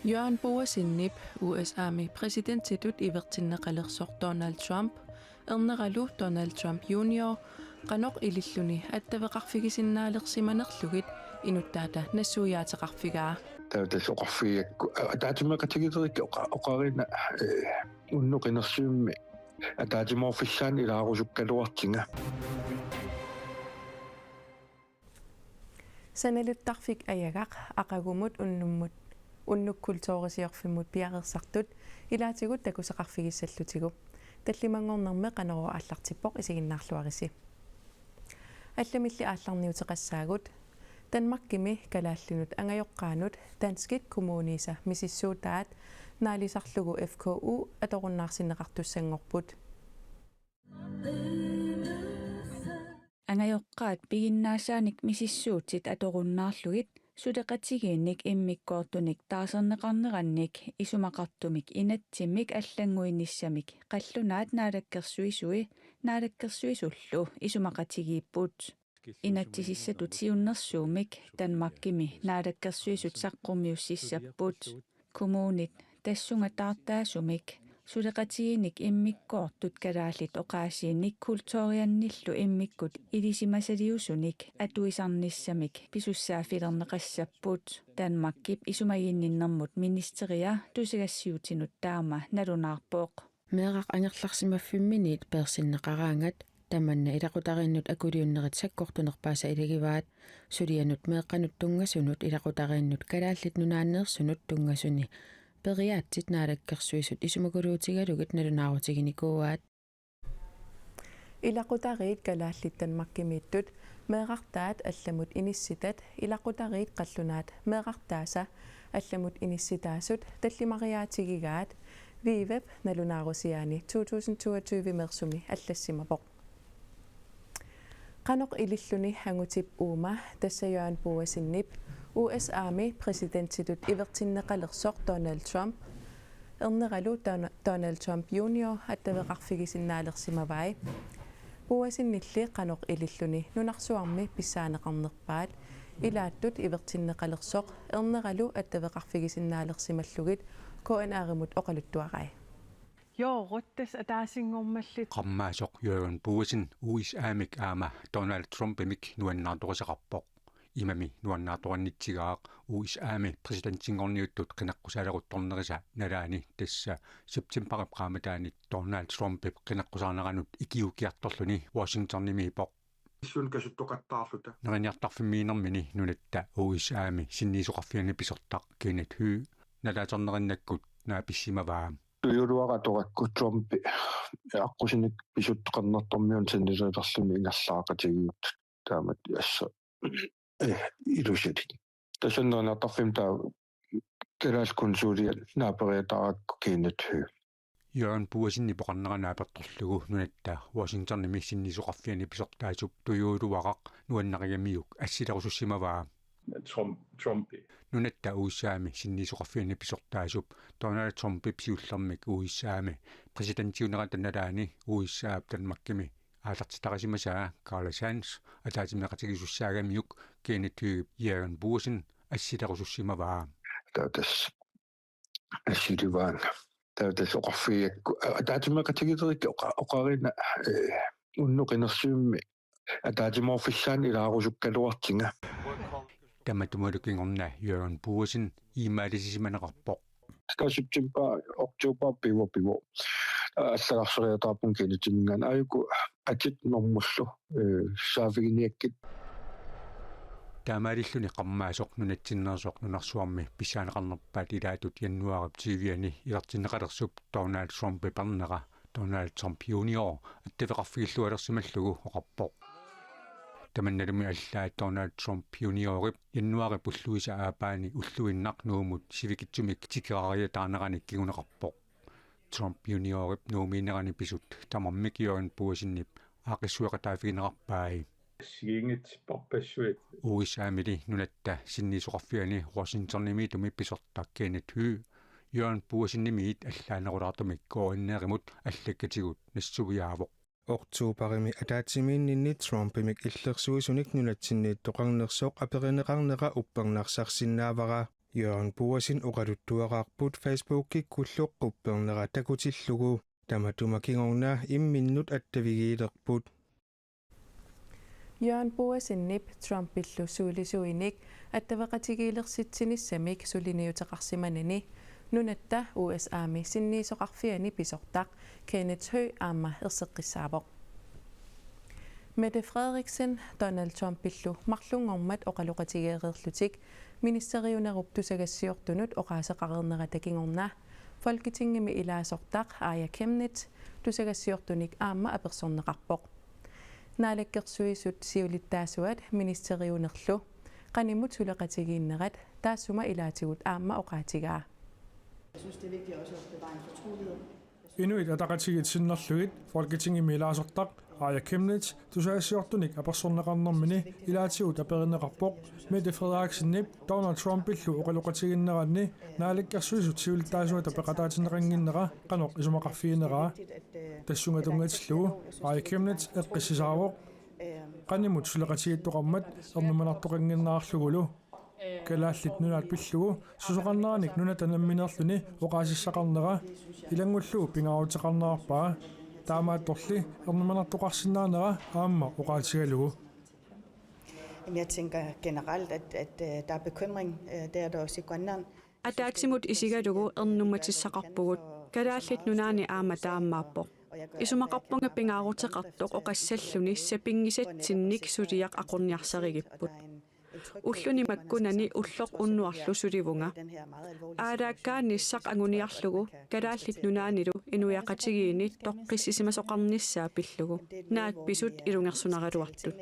Jørgen Boasinip, USA-mi presidenttitut ivertinneqalersoq Donald Trump, ernerallu Donald Trump Jr. qanoq ililluni attaveqarfigisinnaaleqsimanerlugit inuttaata nassuuyaatеqarfigaa. Tautasoqarfiakku ataatimeqatigiterikka oqarina unnoqinersuummi ataatimorfissaani ilaarusukkaluartinga. Sanaluttarfik ayagaq aqagumut unnummut unnukkultoorisiorfimmut piaqersartut ilaatigut takusaqarfigissallutigu tallimangornerme qanero аллартиппоq isiginnaarluarisi алламилли аалларниутеқассаагут Danmarkimi kalaallinut angajoqqaanut Danskit kommunisa misissuutaat naalisarlugu FKU atorunnaarsinneqartussangorput angajoqqaat piginnaasaanik misissuutsit atorunnaarlugit sudeqatigiinnik immikkoortunik taaserneqarnerannik isumaqartumik inatsimik allanguinissamik qallunaat naalakkersuisui naalakkersuisullu isumaqatigiipput inatsisissatut siunnersuumik Danmarkimi naalakkersuisut saqqurmiussissapput kommunit tassunga taartaasumik sudeqatigiinnik immikkoortut kalaallit oqaasiinnik kultoriannillu immikkut ilisimasaliusunik atuisarnissamik pisussaaffilerneqassapput Danmarkip isumagiinninnermut ministeria tusagassiutinut taama nalunaarpooq meeqaq angerlarsimaffimminit persinneqaraangat tamanna ilaqutarinnut akuliunnerit sakkortunerpaasa ilagivaat sulianut meeqqanut tungasunut ilaqutarinnut kalaallit nunaanneersunut tungasuni periaatsit naalakkersuisut isumaguluutigalugit nalunaarutiginikuuaat ilaqutariit kalaallit Danmarkimiittut meeqartaat allamut inissitat ilaqutariit qallunaat meeqartaasa allamut inissitaasut tallimariaatigigaat viivep nalunaarusiaani 2022 mersumi allassimapoq qanoq ililluni hangutip uuma tassajaan Boasinnip USA-mi presidenttitut ivertinneqalersoq Donald Trump erneralu Donald Trump Jr. attaveqarfigisinnaalersimavai Boasinnilli qanoq ililluni nunarsuarmi pissaaneqarnerpaat ilaattut ivertinneqalersoq erneralu attaveqarfigisinnaalersimallugit KNR-mut oqaluttuarai Jooruttas ataasingormallit qammaasoq Jørgen Boasin USA-mik aama Donald Trumpimik nuannaartoriseqarpoq imami nuannaartorannitsigaaq USA-mi presidenttingorniuttut qinaqqusaaleruttornerisa nalaani tassa septemberip qaamataani Donald Trumpip qinaqqusaaneranut ikiukiartorluni Washingtonnimi poq Sun kasuttoqattaarluta nariartarfimmiinermini nunatta USA-mi sinniisuqarfiani pisertaq Kenneth Hu nalaaternerinakkut naapисsimаваа tuyuluaqatorakku Trump aqusinik pisutteqarnertormiun sannileerlumi ingerlaaqatigiut taamat assa ilusitik tasannernaartarfim taa kalaalkunsuuliat naaperiatarakku Kenneth Hu Jørgen Boasinni poqarneranaapertorlugu nunatta Washingtonnimi sinniisuqarfiani pisertaasup tuyuluaqaq nuannariamiuk assilerusussimаваа Trumpi. Nunatta USA-mi sinniisuqarfiani pisertaasup Donald Trumpip siullermik USA-mi presidenttiunerata nalaani USA-ap Danmarkimi aalartitaqasimasaa Carla Sands ataatimeqatigisussaagamiuk Kenneth Hu Jørgen Boasin assilerusussimаваа taatas assilivaanga taatas oqarfiakku ataatimeqatigiтерikka oqarina unnoqinersuummi ataatimorfissaani ilaarusukkaluartinga Tamatumalukingorna Jørgen Boasin iimaalisimaneqarpoq September Oktober pivo assalarсериатаарпун кинитингаан аюку атит нормуллу саафигиниаккит таамаалиллуни qammaasoq nunatsinnersoq nunarsuarmi pissaanеqarnerpaat ilaatut jannuarip TV-ani ilертиннеqalersup Donald Trump pernera Donald Trump Jr. attaveqarfigillualersimallugu oqarpoq tamannalumi allaa Donald Trump Jr. jannuari pulluisa aapaani ulluinnarnuumut sivikitsumik tikerariataanerani kiguneqarpoq Trump Jr. nuumiinerani pisut tamarmik Jørgen Boasinnip aaqissueqataafigineqarpaai Sigingit porpassuit USA-mili nunatta sinniisuqarfiani Washingtonnimi tumipisertaq Kenneth Hu Jørgen Boasinnimiit allaanerulaartumik koanneerimut allakkatigut nassuviaavoq Oktoberimi ataatimiinninni Trumpimik illersuisunik nunatsinniit toqarnersoq aperineqarnera uppernarsarsinnaavara Jørgen Boasin uqaluttuaqarput Facebook-kikkulluqqupperlera takutillugu tamatumakingorna imminnut attavigiilerput. Jørgen Boasin Trump-illu suulisuinik attavaqatigiilersitsinissamik suliniutaqarsimanani nunatta USA-mi sinniisoqarfiani pisortaq Kenneth Høgh aamma erseqqissaavoq. Mette Frederiksen Donald Trump-illu marlungormat oqaluqatigeererlutik ministeriunerup tusagassiortunut oqaaseqarerneratakingorna Folketingimi ilaasortaq Aaja Chemnitz tusagassiortunik aamma apersorneqarpoq. Naalakkersuisut siulittaasuat ministeriunerlu qanimut suleqatigiinnerat taassuma ilaatigut aamma oqaatigaa. Jeg synes, det er vigtigt også at bevare en fortrolighed. Inuit ataqatigiitsinnerlugit Folketingimi ilaasortaq Aaja Chemnitz tusagassiortunik apersorneqarnermini ilaatigut aperinneqarpoq Mette Frederiksen Donald Trump-illu oqaluqatiginneranni naalakkersuisut siulittaasuat apeqataatineqanginnera qanoq isumaqarfiinera tassungatungatillugu Aaja Chemnitz eqqissisaawoq qanimut suleqatigiittoqarmat ernumanartoqanginnaarlugulu kalaallit nunaat pillugu susoqarneranik nunatanamminerluni oqaasissaqarnera ilangullugu pingaarutеқарнерарпаа таамаатторли ернуманартоқарсинаанера аама оqaatigalugu. Jeg tænker generelt, at der er bekymring. Det er der også i Grønland. Ataaksimut isigalugu ernumatissaqarpugut kalaallit nunaani aama taammaappo. Isumaqarpunga pingaarutеқартоқ oqassalluni sapingisatsinnik suliaq aqurniarsarigipput. Ulluni makkunani ulloq unnuarlu sulivunga. Aadaakkaa nissaq anguniarlugu kalaallit nunaanilu inuyaqatigiini toqqissisimasoqarnissaa pillugu. Naat pisut ilungersunaraluartut.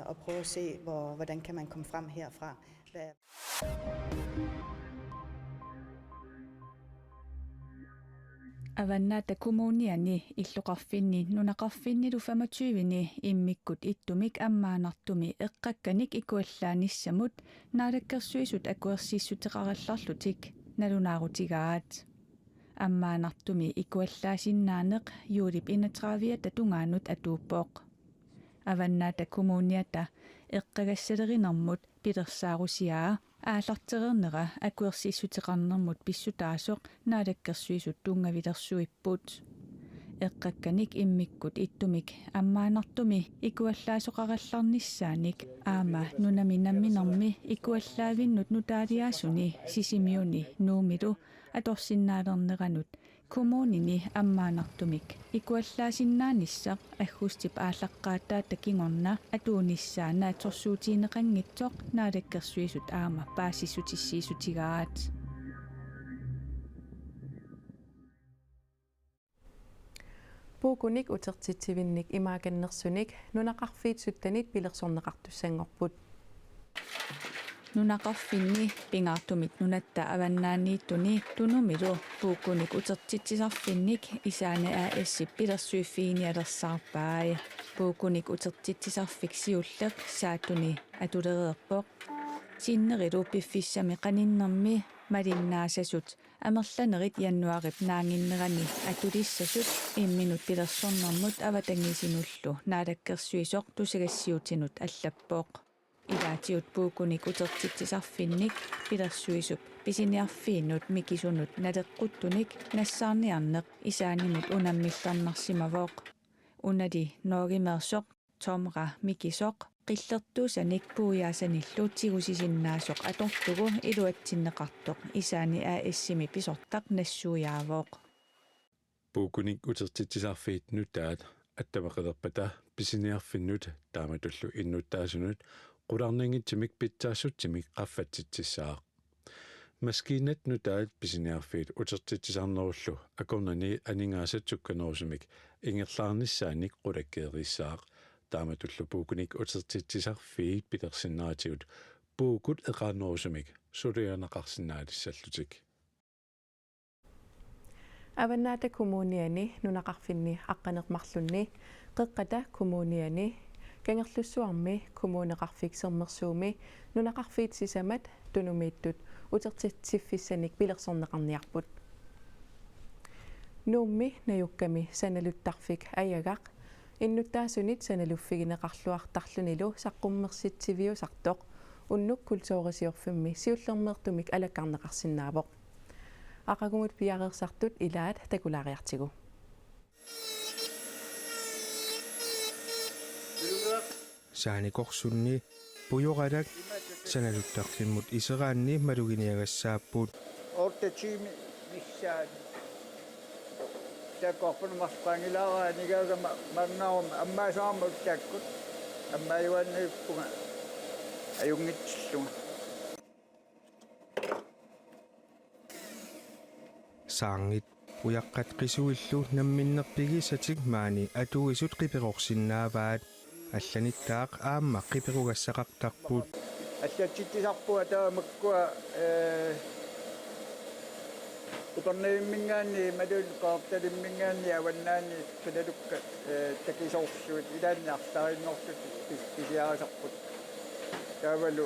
Og prøve at se, hvordan kan man komme frem herfra. Avannaata kumuuniani illuqarfinni nunaqarfinnilu 25ni immikkut ittumik ammaanartumi eqqakkanik ikuallaanissamut naalakkersuisut akuersiissutеқаралларлутик налунаарутигаат аммаанартуми икуаллаасиннааneq юулип 31 татунгаанут атууппооq аваннаата кumuuniata эққагассалеринэрмут пилерсаарусиаа ааллартерернера акуерсииссутеқарнэрмут писсутаасоқ наалаккерсуисут тунгавилерсуиппут эққакканик иммиккут иттумик аммаанартуми икуаллаасоқаралларниссааник аама нунаминамминерми икуаллаавиннут нутаалиаасуни сисимиуни нуумилу аторсиннаалернеранут kommunini ammaanartumik ikuallaasinnaanisseq aggustiп ааллаққааттаа такингорна атуунissaana аторсуутиинеқангитсоқ наалаккерсуисут аама паассиссутиссиисутигаат Puukunik utertitsivинник имааканнерсуник нунақарфиитсуттанит пилерсорнеқартуссангорпут нунақарфинни пингаартумик нунатта аваннаанииттуни тунумилу пууккуник утертитсисарфинник исаана аассип пилерсуиффииниалерсаарпаая пууккуник утертитсисарфик сиуллеқ саатуни атулереерпоқ синнерилу пиффиссами қаниннэрми малиннаасасут амерланерит яннуарип наангиннерани атулиссасут имминут пилерсорнэрмут аватангисинуллу наалаккерсуисоқ тусагассиутинут аллаппооқ илаатиут пуукуник утертитсисарфинник пилерсуисуп писиниарфииннут микисунут налеққуттуник нассаарниарнеқ исаанимут унаммилларнарсимавооқ унали ноогимерсоқ томра микисоқ qillерtuusanik puuyaasаниллу тигусисиннаасоқ атортугу илуатсиннеқартоқ исаани аассими писортақ нассуяавооқ puukunik utertitsisarfiit nutaat attavaqederpata pisiniarfinnut taamatullu innuttaasunut qularningitsimik pitsaassutsimik qaffatsitsissaaq maskiinat nutaat pisiniarfiit utertitsisarnerullu akornani aningaasatsukkanorsumik ingerlaarnissaanik qulakkeerissaaq taamatullu puukunik utertitsisarfiit pilersinnaatigut puukut eqaarnersumik sulianaqarsinnaalissallutik аваннаата кумууниани нунақарфинни аққанермарлунни қеққата кумууниани кангерлуссуарми кумуунеқарфиксермерсууми нунақарфиитсисамат тунумииттут утертитсиффиссаник пилерсорнеқарниарпут нуумми наюкками саналуттарфик аягақ иннуттаасунит саналуффигинеқарлуартарлунилу саққуммерситсивиусартоқ unnuk kultuurisiorfimmi siullermeertumik alakkarneqarsinnaavoq aqagumut piareersartut ilaat takulaariartigu saani korsunni pujoradak sanaluttarfimmut iseraanni maluginiagassaapput ortatimi missaan takorpun masqangilaaraanigaga marnaum ammaasaammut takkut ammaayuanniippunga ajungitsilluga saangit uyaqqat qisuillu namminnerpigisatik maani atuisut qipeqorsinnaavaat алланиттаақ аама қиперугассақартарпут аллатситисарпуа таамаккуа уторнеиммингаани малул qaartalimmingaani avannaani пилалукка такисорсуит илаанниартариннэрсут писиарасарпут таавалу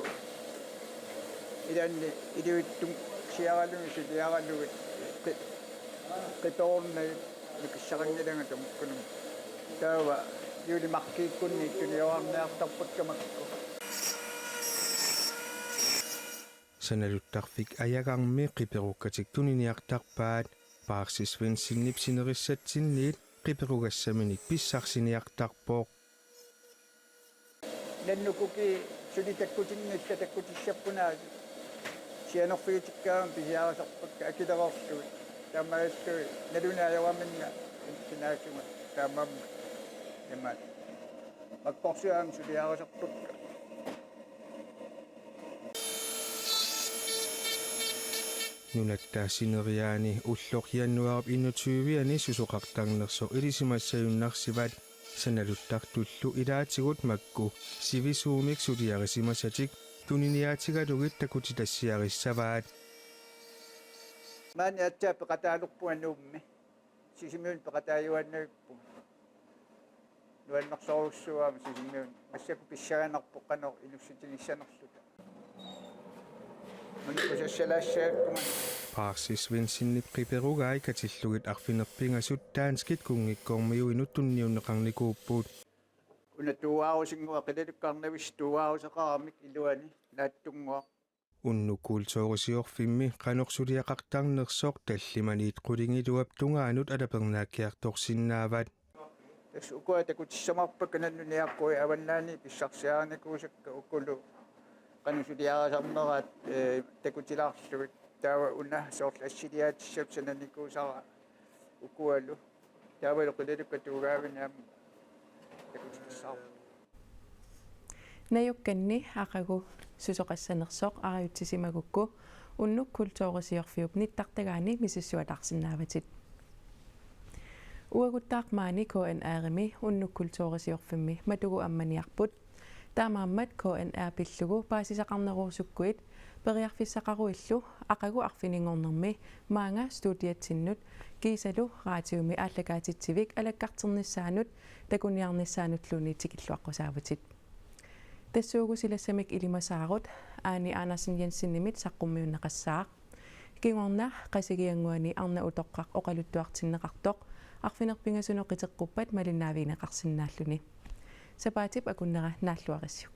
илаанни илуиттум сиаралуми силиаралугит қиторнай микиссарангиланга тамуккунум таава юли маккииккунни туниоарниартарпут камакку саналуттарфик аягарми қиперуккатик тунини-артарпаат паарсисвенсиннип синерissatsinniit қиперугассаминик писсарсиниартарпоқ наннукуки сулитаккутиннакка таккутиссаппунаа сианерфигитиккаам писиарасарпут акилерорсуит таамааллуи налунааяраминна синаасума таамамма ямат маккорсуаам сулиарасарпут нунаттаасинериаани уллорианнуарап 21-ани сусоқартарнерсо илисимассаюннарсиват саналуттартуллу илаатигут макку сивисуумик сулиарисимасатик тунiniaatigaluгит такутитассиариссаваат маани аттаа пеқатаалерпуануумми сисимиун пеқатааюаннуиппу нуаннерсоруссуаама сисимиун массаку писсаганарпо қанер илуссутигиссанерлута мунипусассалаассааккума паарсисвенсиннип қиперугаи катиллугит арфинерпингасут таанскит кунгиккормиуинут тунниуннеқарникууппут унатуаарусингуа қилалуккарнавис туаарусақарамик илуани нааттунгуа уннуккуултоорисиорфимми қанорсулиақартарнерсоқ таллиманиит қулингилуап тунгаанут алапернааккиарторсиннаават тас укуа такутиссамарпак кананнуниаққуи аваннаани писсарсиааникуусакка уккулу канусулиарасарнераат такутилаарлугит таава уна соорлассилиаатиссап сананикуусара укуалу таавалу қилалукка туugaавинаам такутиссаар наюкканни ақагу сусоқассанерсоқ ариутсисимагукку уннук культуурисиорфиуп ниттартагаани мисиссуалаарсинааватит уагуттаақмаани КНРми уннук культуурисиорфимми матугу амманиарпут таамааммат КНР пиллугу паасисақарнеруусуккуит периарфиссақаруиллу ақагу арфинингорнерми маанга студиатсиннут кисалу раатиуми ааллакаатитсивик алаккартерниссаанут такуниарниссаануллуни тикиллуаққусааватит тассуугу силассамик илимасаарут аани Andersen Jensen-нимит саққуммиуннеқассаақ кигорна қасигиангуани арна утоққақ оқалуттуартиннеқартоқ арфинерпингасунеқитеққуппат малиннаавинеқарсинааллуни сапаатип акуннера нааллуариссук